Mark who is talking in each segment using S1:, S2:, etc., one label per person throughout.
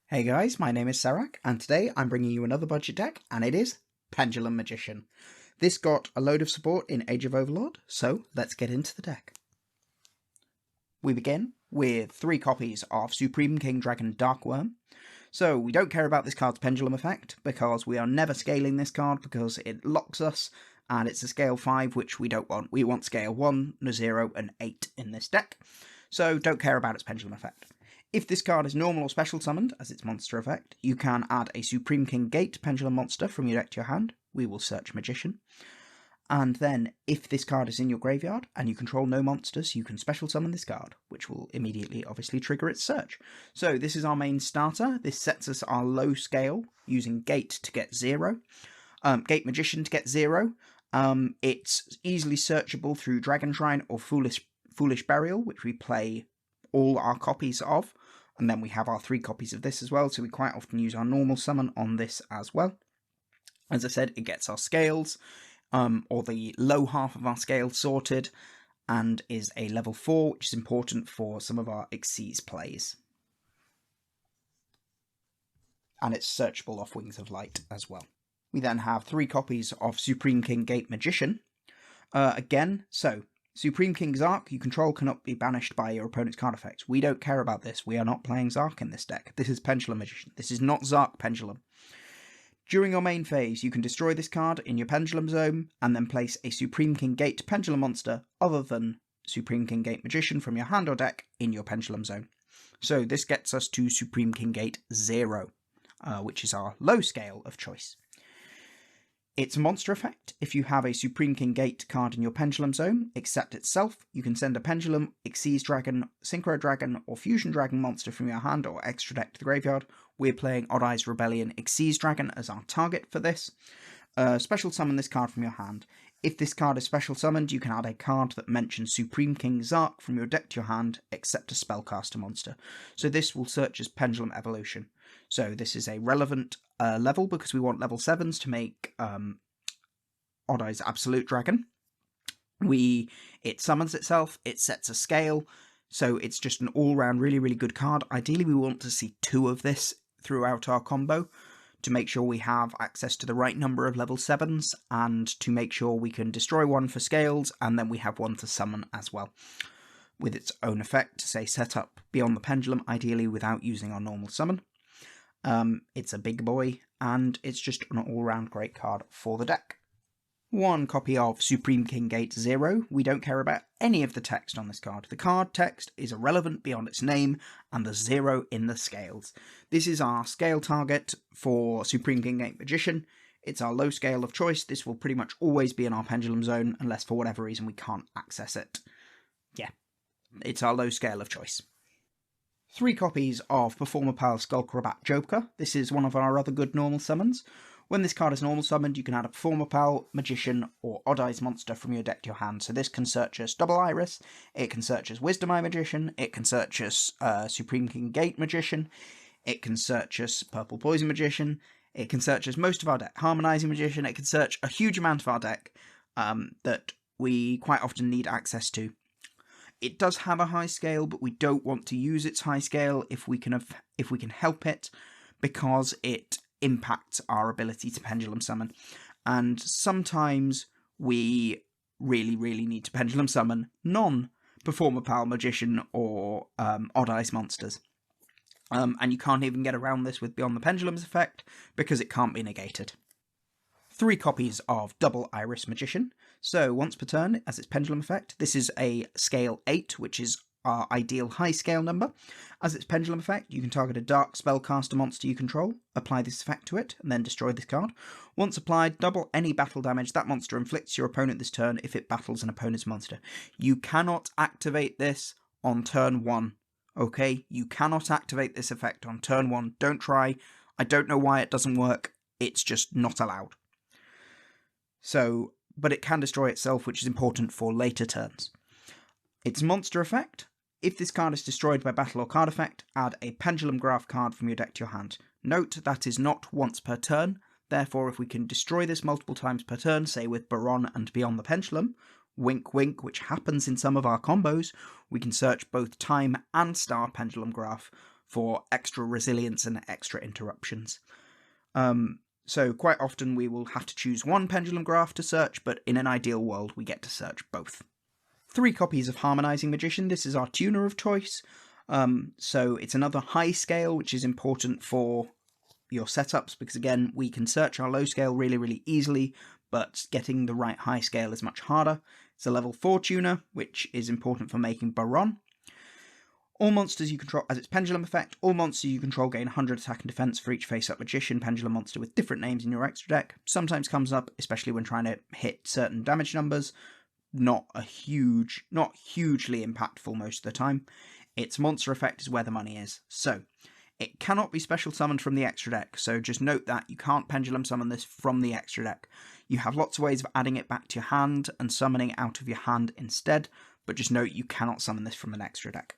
S1: Hey guys, my name is Sarak, and today I'm bringing you another budget deck, and it is Pendulum Magician. This got a load of support in Age of Overlord, so let's get into the deck. We begin with 3 copies of Supreme King Dragon Darkworm. So we don't care about this card's pendulum effect, because we are never scaling this card because it locks us, and it's a scale 5, which we don't want. We want scale 1, 0, and 8 in this deck, so don't care about its pendulum effect. If this card is normal or special summoned as its monster effect, you can add a Supreme King Gate pendulum monster from your deck to your hand. We will search Magician. And then, if this card is in your graveyard and you control no monsters, you can special summon this card, which will immediately obviously trigger its search. So this is our main starter. This sets us our low scale using Gate to get 0. Gate Magician to get 0. It's easily searchable through Dragon Shrine or Foolish Burial, which we play all our copies of, and then we have our 3 copies of this as well, so we quite often use our normal summon on this as well. As I said, it gets our scales, or the low half of our scales sorted, and is a level 4, which is important for some of our Xyz plays. And it's searchable off Wings of Light as well. We then have 3 copies of Supreme King Gate Magician. Supreme King Zark you control cannot be banished by your opponent's card effects. We don't care about this. We are not playing Zark in this deck. This is Pendulum Magician. This is not Zark Pendulum. During your main phase, you can destroy this card in your Pendulum Zone, and then place a Supreme King Gate Pendulum monster other than Supreme King Gate Magician from your hand or deck in your Pendulum Zone. So this gets us to Supreme King Gate 0, which is our low scale of choice. Its monster effect: if you have a Supreme King Gate card in your Pendulum Zone, except itself, you can send a Pendulum, Xyz Dragon, Synchro Dragon, or Fusion Dragon monster from your hand or extra deck to the graveyard. We're playing Odd Eyes Rebellion Xyz Dragon as our target for this. Special summon this card from your hand. If this card is special summoned, you can add a card that mentions Supreme King Zark from your deck to your hand, except a spellcaster monster. So this will search as Pendulum Evolution. So this is a relevant level because we want level 7s to make Odd Eyes Absolute Dragon. It summons itself, it sets a scale, so it's just an all-round really, really good card. Ideally, we want to see 2 of this throughout our combo to make sure we have access to the right number of level 7s, and to make sure we can destroy 1 for scales, and then we have 1 to summon as well, with its own effect, say set up Beyond the Pendulum, ideally without using our normal summon. It's a big boy, and it's just an all-round great card for the deck. 1 copy of Supreme King Gate 0. We don't care about any of the text on this card. The card text is irrelevant beyond its name and the 0 in the scales. This is our scale target for Supreme King Gate Magician. It's our low scale of choice. This will pretty much always be in our Pendulum Zone, unless for whatever reason we can't access it. Yeah, it's our low scale of choice. 3 copies of Performer Pile Skullcrabat Joker. This is one of our other good normal summons. When this card is normal summoned, you can add a Performer Pal, Magician, or Odd Eyes monster from your deck to your hand. So this can search as Double Iris, it can search as Wisdom Eye Magician, it can search as Supreme King Gate Magician, it can search as Purple Poison Magician, it can search as most of our deck, Harmonizing Magician, it can search a huge amount of our deck that we quite often need access to. It does have a high scale, but we don't want to use its high scale if we can help it, because it impacts our ability to pendulum summon, and sometimes we really need to pendulum summon non-Performer Pal Magician or Odd Eyes monsters, and you can't even get around this with Beyond the Pendulum's effect because it can't be negated. 3 copies of Double Iris Magician. So once per turn, as its pendulum effect, this is a scale 8, which is our ideal high scale number. As its pendulum effect, you can target a dark spellcaster monster you control, apply this effect to it, and then destroy this card. Once applied, double any battle damage that monster inflicts your opponent this turn if it battles an opponent's monster. You cannot activate this on turn 1, okay? You cannot activate this effect on turn 1. Don't try. I don't know why it doesn't work. It's just not allowed. So, but it can destroy itself, which is important for later turns. Its monster effect: if this card is destroyed by battle or card effect, add a Pendulum Graph card from your deck to your hand. Note that is not once per turn, therefore if we can destroy this multiple times per turn, say with Baron and Beyond the Pendulum, wink wink, which happens in some of our combos, we can search both Time and Star Pendulum Graph for extra resilience and extra interruptions. So quite often we will have to choose one pendulum graph to search, but in an ideal world we get to search both. 3 copies of Harmonizing Magician. This is our tuner of choice. So it's another high scale, which is important for your setups, because again, we can search our low scale really, really easily, but getting the right high scale is much harder. It's a level 4 tuner, which is important for making Baron. All monsters you control, as its pendulum effect, all monsters you control gain 100 attack and defense for each face-up magician pendulum monster with different names in your extra deck. Sometimes comes up, especially when trying to hit certain damage numbers. Not hugely impactful most of the time. Its monster effect is where the money is. So, it cannot be special summoned from the extra deck, so just note that you can't pendulum summon this from the extra deck. You have lots of ways of adding it back to your hand and summoning it out of your hand instead, but just note you cannot summon this from an extra deck.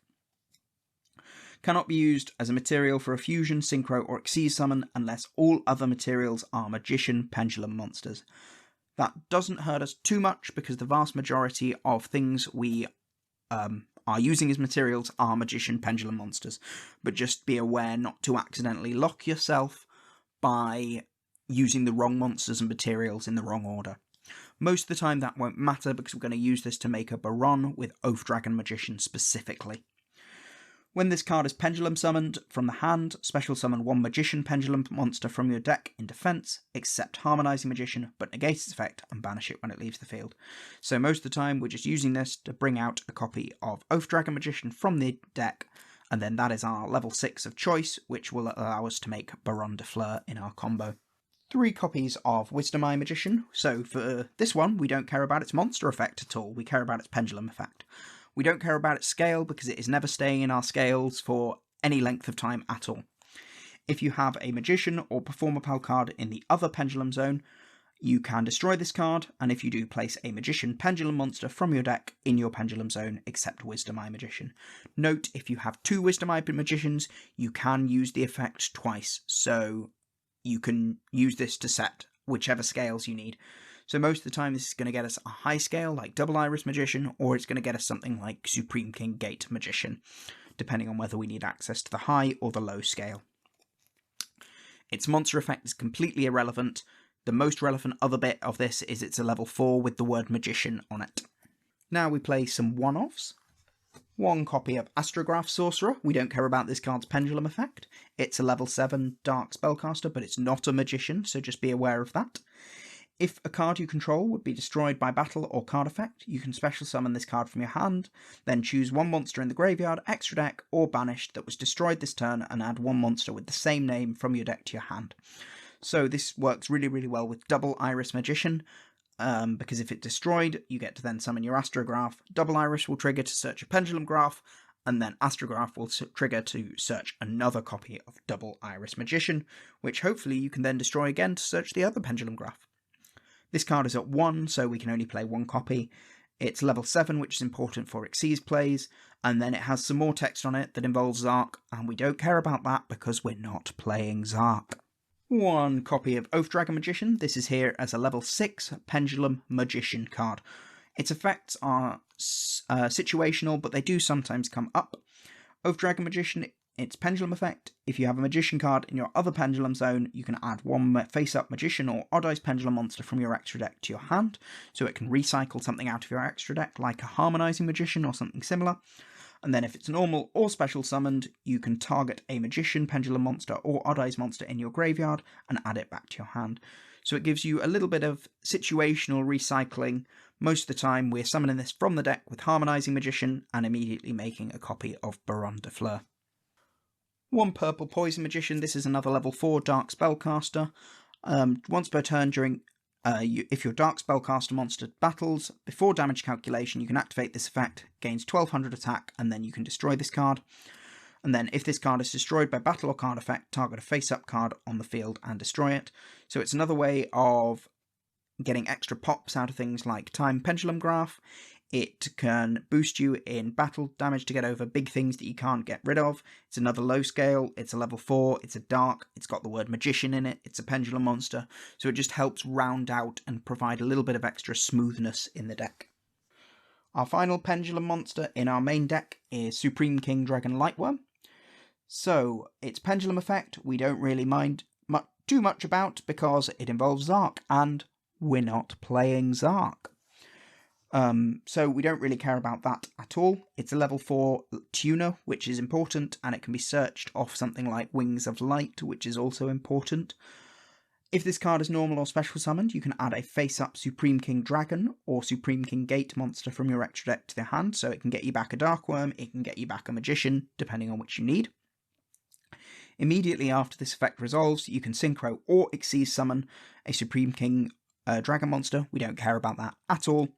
S1: Cannot be used as a material for a fusion, synchro, or exceed summon unless all other materials are magician pendulum monsters. That doesn't hurt us too much because the vast majority of things we are using as materials are magician pendulum monsters, but just be aware not to accidentally lock yourself by using the wrong monsters and materials in the wrong order. Most of the time that won't matter because we're going to use this to make a Baron with Oath Dragon Magician specifically. When this card is pendulum summoned from the hand, special summon 1 magician pendulum monster from your deck in defense, except Harmonizing Magician, but negate its effect and banish it when it leaves the field. So most of the time we're just using this to bring out a copy of Oath Dragon Magician from the deck, and then that is our level 6 of choice, which will allow us to make Baron de Fleur in our combo. 3 copies of Wisdom Eye Magician. So for this one, we don't care about its monster effect at all, we care about its pendulum effect. We don't care about its scale because it is never staying in our scales for any length of time at all. If you have a Magician or Performer Pal card in the other Pendulum Zone, you can destroy this card, and if you do, place a Magician Pendulum monster from your deck in your Pendulum Zone, except Wisdom Eye Magician. Note, if you have 2 Wisdom Eye Magicians, you can use the effect twice, so you can use this to set whichever scales you need. So most of the time this is going to get us a high scale like Double Iris Magician, or it's going to get us something like Supreme King Gate Magician, depending on whether we need access to the high or the low scale. Its monster effect is completely irrelevant. The most relevant other bit of this is it's a level 4 with the word Magician on it. Now we play some one-offs. 1 copy of Astrograph Sorcerer. We don't care about this card's pendulum effect. It's a level 7 Dark Spellcaster, but it's not a Magician, so just be aware of that. If a card you control would be destroyed by battle or card effect, you can special summon this card from your hand, then choose 1 monster in the graveyard, extra deck, or banished that was destroyed this turn and add 1 monster with the same name from your deck to your hand. So this works really, really well with Double Iris Magician, because if it's destroyed, you get to then summon your Astrograph. Double Iris will trigger to search a Pendulum Graph, and then Astrograph will trigger to search another copy of Double Iris Magician, which hopefully you can then destroy again to search the other Pendulum Graph. This card is at 1, so we can only play 1 copy. It's level 7, which is important for Xyz plays, and then it has some more text on it that involves Zark, and we don't care about that because we're not playing Zark. 1 copy of Oath Dragon Magician. This is here as a level 6 Pendulum Magician card. Its effects are situational, but they do sometimes come up. Oath Dragon Magician, its pendulum effect: if you have a Magician card in your other Pendulum Zone, you can add 1 face-up Magician or Odd Eyes Pendulum monster from your extra deck to your hand, so it can recycle something out of your extra deck, like a Harmonizing Magician or something similar. And then if it's normal or special summoned, you can target a Magician, Pendulum monster, or Odd Eyes monster in your graveyard and add it back to your hand. So it gives you a little bit of situational recycling. Most of the time we're summoning this from the deck with Harmonizing Magician and immediately making a copy of Baron de Fleur. 1 purple Poison Magician. This is another level 4 Dark Spellcaster. Once per turn during if your Dark Spellcaster monster battles, before damage calculation, you can activate this effect, gains 1200 attack, and then you can destroy this card. And then if this card is destroyed by battle or card effect, target a face-up card on the field and destroy it. So it's another way of getting extra pops out of things like Time Pendulum Graph. It can boost you in battle damage to get over big things that you can't get rid of. It's another low scale, it's a level 4, it's a dark, it's got the word Magician in it, it's a pendulum monster, so it just helps round out and provide a little bit of extra smoothness in the deck. Our final pendulum monster in our main deck is Supreme King Dragon Lightworm. So, its pendulum effect we don't really mind too much about because it involves Zark, and we're not playing Zark. So we don't really care about that at all. It's a level 4 tuner, which is important, and it can be searched off something like Wings of Light, which is also important. If this card is normal or special summoned, you can add a face-up Supreme King Dragon or Supreme King Gate monster from your extra deck to the hand, so it can get you back a Dark Worm, it can get you back a Magician, depending on which you need. Immediately after this effect resolves, you can Synchro or Xyz summon a Supreme King Dragon monster. We don't care about that at all.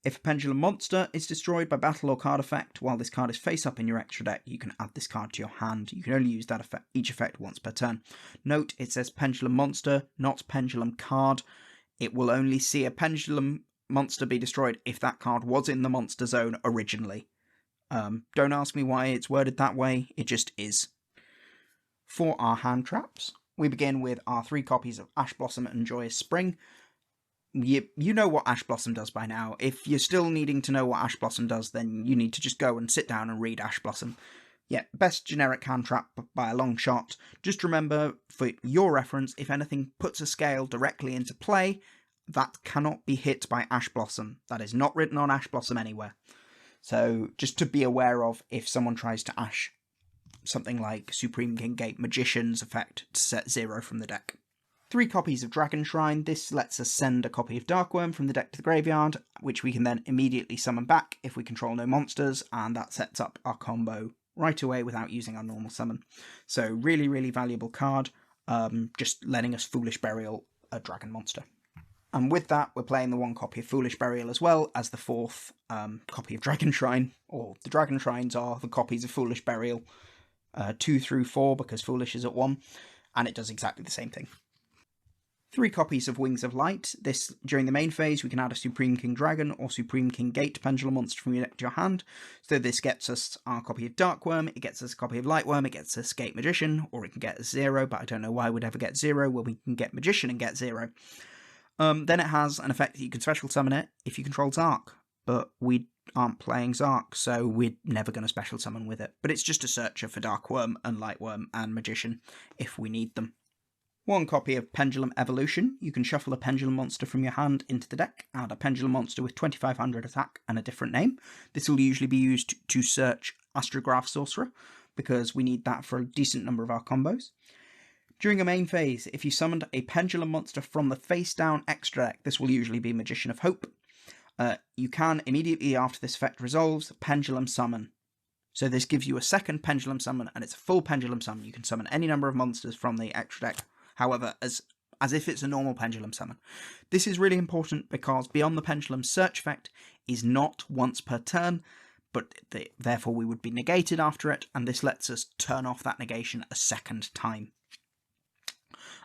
S1: If a Pendulum monster is destroyed by battle or card effect while this card is face up in your extra deck, you can add this card to your hand. You can only use that each effect once per turn. Note, it says Pendulum monster, not Pendulum card. It will only see a Pendulum monster be destroyed if that card was in the monster zone originally. Don't ask me why it's worded that way, it just is. For our hand traps, we begin with our 3 copies of Ash Blossom and Joyous Spring. You know what Ash Blossom does by now. If you're still needing to know what Ash Blossom does, then you need to just go and sit down and read Ash Blossom. Yeah, best generic hand trap by a long shot. Just remember, for your reference, if anything puts a scale directly into play, that cannot be hit by Ash Blossom. That is not written on Ash Blossom anywhere. So, just to be aware of if someone tries to Ash something like Supreme King Gate Magician's effect to set 0 from the deck. 3 copies of Dragon Shrine. This lets us send a copy of Darkworm from the deck to the graveyard, which we can then immediately summon back if we control no monsters, and that sets up our combo right away without using our normal summon. So really, really valuable card, just letting us Foolish Burial a dragon monster. And with that, we're playing the 1 copy of Foolish Burial as well as the 4th copy of Dragon Shrine, or the Dragon Shrines are the copies of Foolish Burial, 2 through 4 because Foolish is at 1, and it does exactly the same thing. 3 copies of Wings of Light. This, during the main phase, we can add a Supreme King Dragon or Supreme King Gate Pendulum monster from your deck to your hand. So this gets us our copy of Darkworm, it gets us a copy of Lightworm, it gets us Gate Magician, or it can get us 0, but I don't know why we'd ever get 0, well we can get Magician and get 0. Then it has an effect that you can special summon it if you control Zark, but we aren't playing Zark, so we're never going to special summon with it. But it's just a searcher for Darkworm and Lightworm and Magician if we need them. 1 copy of Pendulum Evolution. You can shuffle a Pendulum monster from your hand into the deck, add a Pendulum monster with 2500 attack and a different name. This will usually be used to search Astrograph Sorcerer, because we need that for a decent number of our combos. During a main phase, if you summoned a Pendulum monster from the face down extra deck, this will usually be Magician of Hope. You can, immediately after this effect resolves, Pendulum Summon. So this gives you a second Pendulum Summon, and it's a full Pendulum Summon. You can summon any number of monsters from the extra deck, however, as if it's a normal Pendulum Summon. This is really important because Beyond the Pendulum search effect is not once per turn, but therefore we would be negated after it, and this lets us turn off that negation a second time.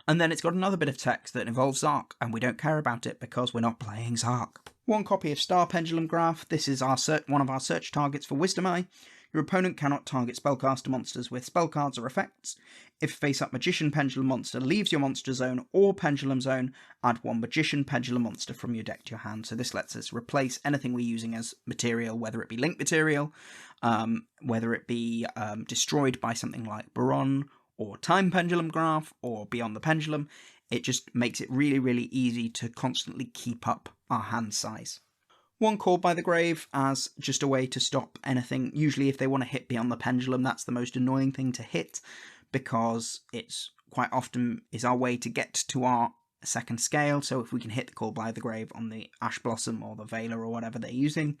S1: And then it's got another bit of text that involves Zark, and we don't care about it because we're not playing Zark. 1 copy of Star Pendulum Graph. This is one of our search targets for Wisdom Eye. Your opponent cannot target spellcaster monsters with spell cards or effects. If a face-up Magician Pendulum monster leaves your monster zone or Pendulum zone, add 1 Magician Pendulum monster from your deck to your hand. So this lets us replace anything we're using as material, whether it be link material, whether it be destroyed by something like Baron or Time Pendulum Graph or Beyond the Pendulum. It just makes it really, really easy to constantly keep up our hand size. 1 Called by the Grave as just a way to stop anything. Usually if they want to hit Beyond the Pendulum, that's the most annoying thing to hit, because it's quite often is our way to get to our second scale. So if we can hit the Called by the Grave on the Ash Blossom or the Veiler or whatever they're using,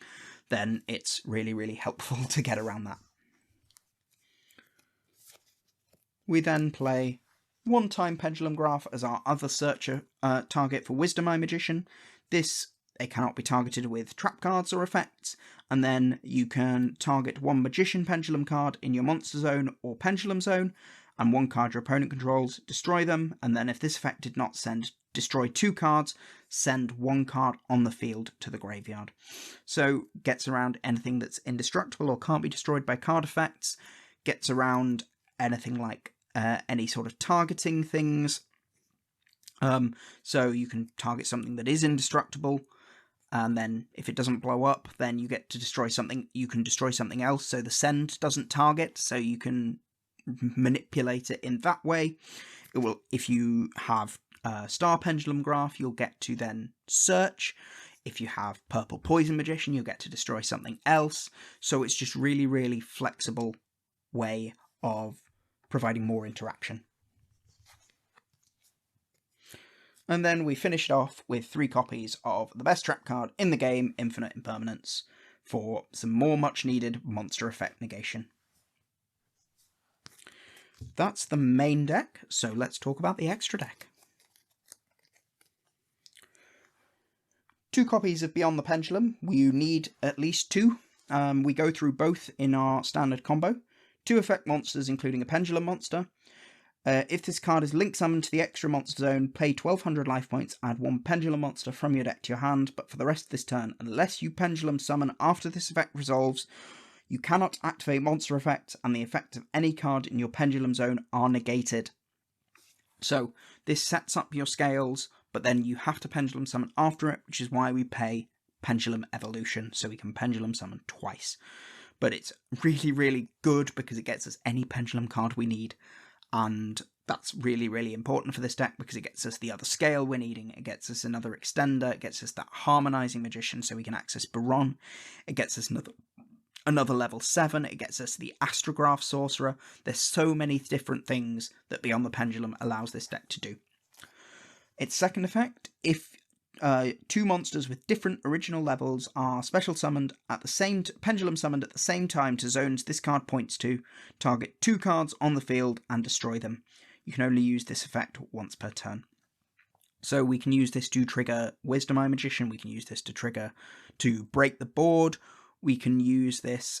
S1: then it's really, really helpful to get around that. We then play 1 Time Pendulum Graph as our other searcher target for Wisdom Eye Magician. They cannot be targeted with trap cards or effects, and then you can target 1 Magician Pendulum card in your monster zone or Pendulum zone, and 1 card your opponent controls, destroy them, and then if this effect did not destroy 2 cards, send 1 card on the field to the graveyard. So gets around anything that's indestructible or can't be destroyed by card effects, gets around anything like any sort of targeting things. So you can target something that is indestructible, and then if it doesn't blow up, then you get to destroy something. You can destroy something else, so the send doesn't target, so you can manipulate it in that way. It will, if you have a star pendulum graph, you'll get to then search. If you have purple poison magician, you'll get to destroy something else. So it's just really, really flexible way of providing more interaction. And then we finished off with 3 copies of the best trap card in the game, Infinite Impermanence, for some more much needed monster effect negation. That's the main deck, so let's talk about the extra deck. 2 copies of Beyond the Pendulum. You need at least 2. We go through both in our standard combo. 2 effect monsters, including a Pendulum monster. If this card is link summoned to the extra monster zone, pay 1200 life points, add 1 Pendulum monster from your deck to your hand, but for the rest of this turn, unless you Pendulum summon after this effect resolves, you cannot activate monster effects, and the effects of any card in your Pendulum zone are negated. So this sets up your scales, but then you have to Pendulum summon after it, which is why we pay Pendulum Evolution, so we can Pendulum summon twice. But it's really, really good because it gets us any Pendulum card we need. And that's really, really important for this deck because it gets us the other scale we're needing. It gets us another extender. It gets us that harmonizing magician so we can access Baron. It gets us another level 7. It gets us the astrograph sorcerer. There's so many different things that Beyond the Pendulum allows this deck to do. Its second effect, if 2 monsters with different original levels are special summoned at the same pendulum summoned at the same time to zones this card points to, target 2 cards on the field and destroy them. You can only use this effect once per turn. So we can use this to trigger Wisdom Eye Magician, we can use this to break the board, we can use this,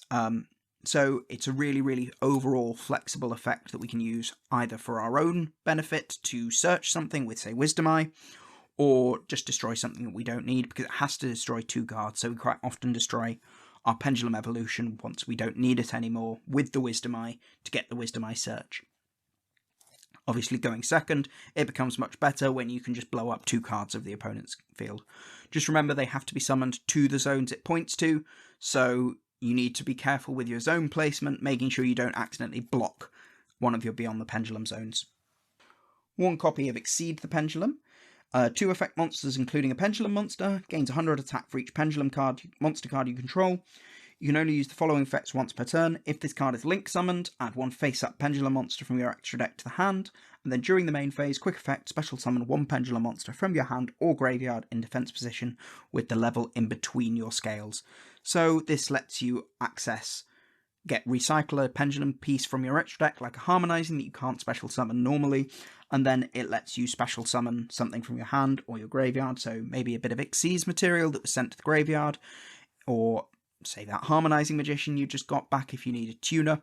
S1: so it's a really, really overall flexible effect that we can use either for our own benefit to search something with, say, Wisdom Eye, or just destroy something that we don't need, because it has to destroy 2 cards, so we quite often destroy our Pendulum Evolution once we don't need it anymore with the Wisdom Eye to get the Wisdom Eye search. Obviously going second, it becomes much better when you can just blow up 2 cards of the opponent's field. Just remember they have to be summoned to the zones it points to, so you need to be careful with your zone placement, making sure you don't accidentally block one of your Beyond the Pendulum zones. 1 copy of Exceed the Pendulum. 2 effect monsters, including a Pendulum monster, gains 100 attack for each Pendulum monster card you control. You can only use the following effects once per turn. If this card is link summoned, add 1 face-up Pendulum monster from your extra deck to the hand, and then during the main phase, quick effect, special summon 1 Pendulum monster from your hand or graveyard in defense position with the level in between your scales. So this lets you recycle a Pendulum piece from your extra deck, like a harmonizing that you can't special summon normally, and then it lets you special summon something from your hand or your graveyard, so maybe a bit of Xyz material that was sent to the graveyard, or say that harmonizing magician you just got back if you need a tuner,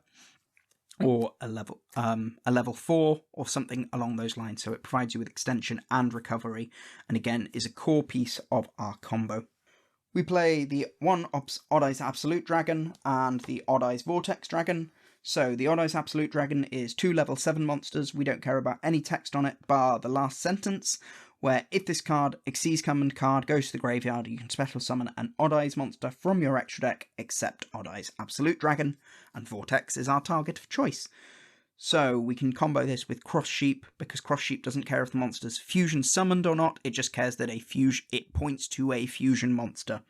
S1: or a level 4 or something along those lines. So it provides you with extension and recovery, and again is a core piece of our combo. We play the Odd Eyes Absolute Dragon and the Odd Eyes Vortex Dragon. So the Odd Eyes Absolute Dragon is 2 level 7 monsters. We don't care about any text on it bar the last sentence, where if this card, Xyz summoned card, goes to the graveyard, you can special summon an Odd Eyes monster from your extra deck, except Odd Eyes Absolute Dragon, and Vortex is our target of choice. So we can combo this with Cross Sheep, because Cross Sheep doesn't care if the monster's fusion summoned or not, it just cares that it points to a fusion monster.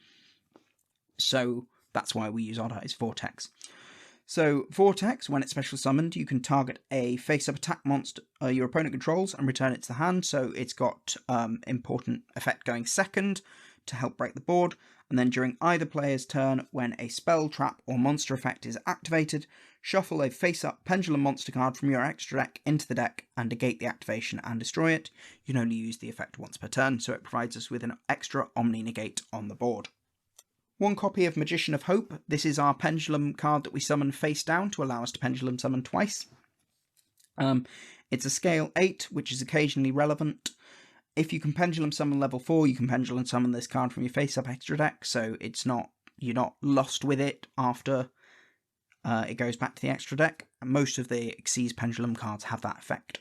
S1: So that's why we use Odd Eyes Vortex. So Vortex, when it's special summoned, you can target a face-up attack monster your opponent controls and return it to the hand, so it's got important effect going second to help break the board, and then during either player's turn, when a spell, trap, or monster effect is activated, shuffle a face-up Pendulum monster card from your extra deck into the deck and negate the activation and destroy it. You can only use the effect once per turn, so it provides us with an extra Omni Negate on the board. 1 copy of Magician of Hope. This is our Pendulum card that we summon face down to allow us to Pendulum summon twice. It's a scale 8, which is occasionally relevant. If you can Pendulum summon level 4, you can Pendulum summon this card from your face-up extra deck, so you're not lost with it after it goes back to the extra deck. Most of the Xyz Pendulum cards have that effect.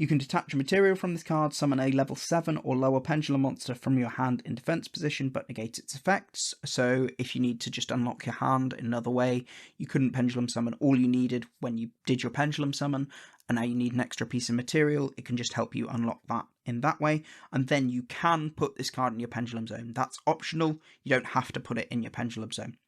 S1: You can detach a material from this card, summon a level 7 or lower Pendulum monster from your hand in defense position, but negate its effects. So if you need to just unlock your hand in another way, you couldn't Pendulum summon all you needed when you did your Pendulum summon, and now you need an extra piece of material, it can just help you unlock that in that way. And then you can put this card in your Pendulum zone. That's optional, you don't have to put it in your Pendulum zone.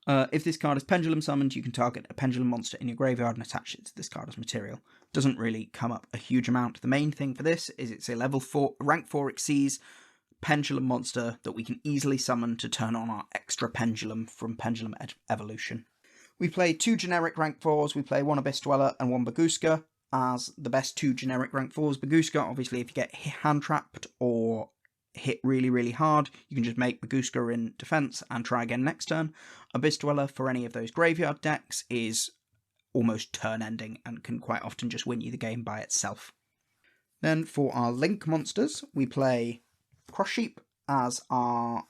S1: If this card is Pendulum summoned, you can target a Pendulum monster in your graveyard and attach it to this card as material. Doesn't really come up a huge amount. The main thing for this is it's a level 4, rank 4 Xyz Pendulum monster that we can easily summon to turn on our extra Pendulum from Pendulum Evolution. We play 2 generic rank 4s, we play 1 Abyss Dweller and 1 Baguska as the best 2 generic rank 4s. Baguska, obviously, if you get hand trapped or hit really hard, you can just make Baguska in defense and try again next turn. Abyss Dweller for any of those graveyard decks is almost turn ending and can quite often just win you the game by itself. Then for our link monsters, we play Cross Sheep as our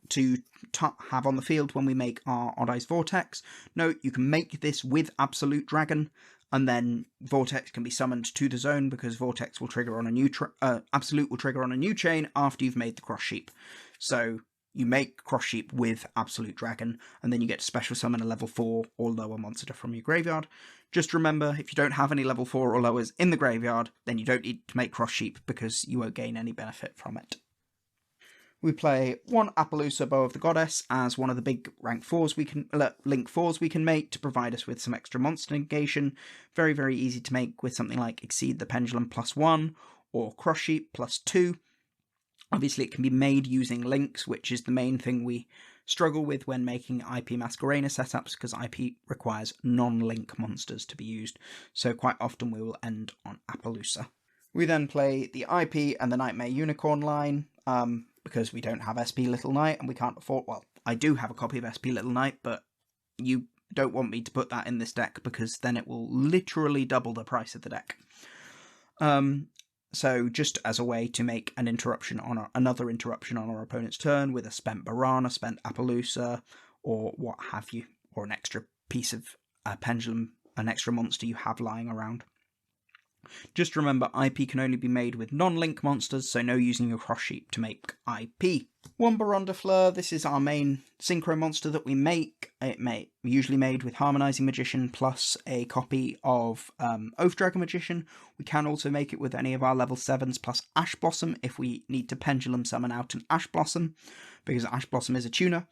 S1: to have on the field when we make our Odd Eyes Vortex. Note, you can make this with Absolute Dragon, and then Vortex can be summoned to the zone because Vortex will trigger on a new Absolute will trigger on a new chain after you've made the Cross Sheep. So you make Cross Sheep with Absolute Dragon, and then you get to special summon a level 4 or lower monster from your graveyard. Just remember, if you don't have any level 4 or lowers in the graveyard, then you don't need to make Cross Sheep because you won't gain any benefit from it. We play 1 Appaloosa Bow of the Goddess as one of the big rank 4s we can, link 4s we can make to provide us with some extra monster negation. Very easy to make with something like Exceed the Pendulum +1 or Cross Sheep +2. Obviously it can be made using links, which is the main thing we struggle with when making IP Masquerena setups, because IP requires non-link monsters to be used, so quite often we will end on Appaloosa. We then play the IP and the Nightmare Unicorn line, because we don't have SP Little Knight and we can't afford, well, I do have a copy of SP Little Knight, but you don't want me to put that in this deck because then it will literally double the price of the deck. So just as a way to make an interruption on another interruption on our opponent's turn with a spent Barana, spent Appaloosa, or what have you, or an extra piece of Pendulum, an extra monster you have lying around. Just remember, IP can only be made with non-link monsters, so no using your Cross Sheep to make IP. 1 Baron de Fleur, this is our main synchro monster that we make. Usually made with Harmonizing Magician plus a copy of Oath Dragon Magician. We can also make it with any of our level 7s plus Ash Blossom if we need to Pendulum summon out an Ash Blossom, because Ash Blossom is a tuner.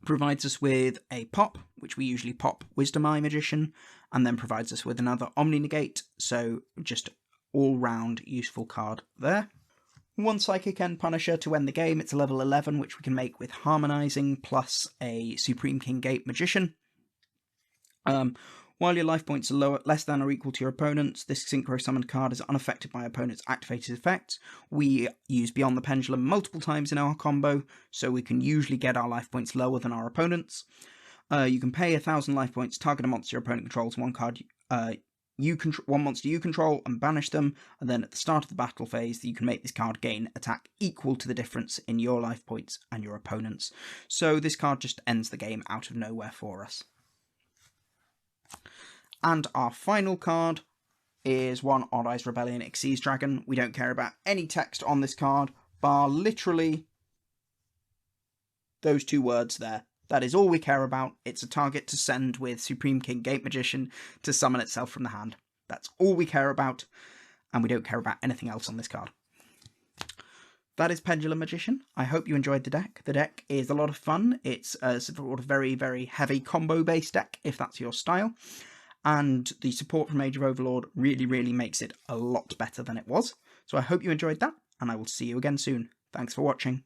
S1: Provides us with a pop, which we usually pop Wisdom Eye Magician, and then provides us with another Omni Negate, so just all-round useful card there. 1 Psychic End Punisher to end the game. It's a level 11, which we can make with Harmonizing plus a Supreme King Gate Magician. While your life points are less than or equal to your opponent's, this synchro summoned card is unaffected by opponent's activated effects. We use Beyond the Pendulum multiple times in our combo, so we can usually get our life points lower than our opponent's. You can pay 1,000 life points, target a monster your opponent controls, one monster you control, and banish them, and then at the start of the battle phase, you can make this card gain attack equal to the difference in your life points and your opponent's. So this card just ends the game out of nowhere for us. And our final card is 1 Odd Eyes Rebellion Xyz Dragon. We don't care about any text on this card, bar literally those 2 words there. That is all we care about. It's a target to send with Supreme King Gate Magician to summon itself from the hand. That's all we care about, and we don't care about anything else on this card. That is Pendulum Magician. I hope you enjoyed the deck. The deck is a lot of fun. It's a sort of very heavy combo-based deck, if that's your style. And the support from Age of Overlord really makes it a lot better than it was. So I hope you enjoyed that, and I will see you again soon. Thanks for watching.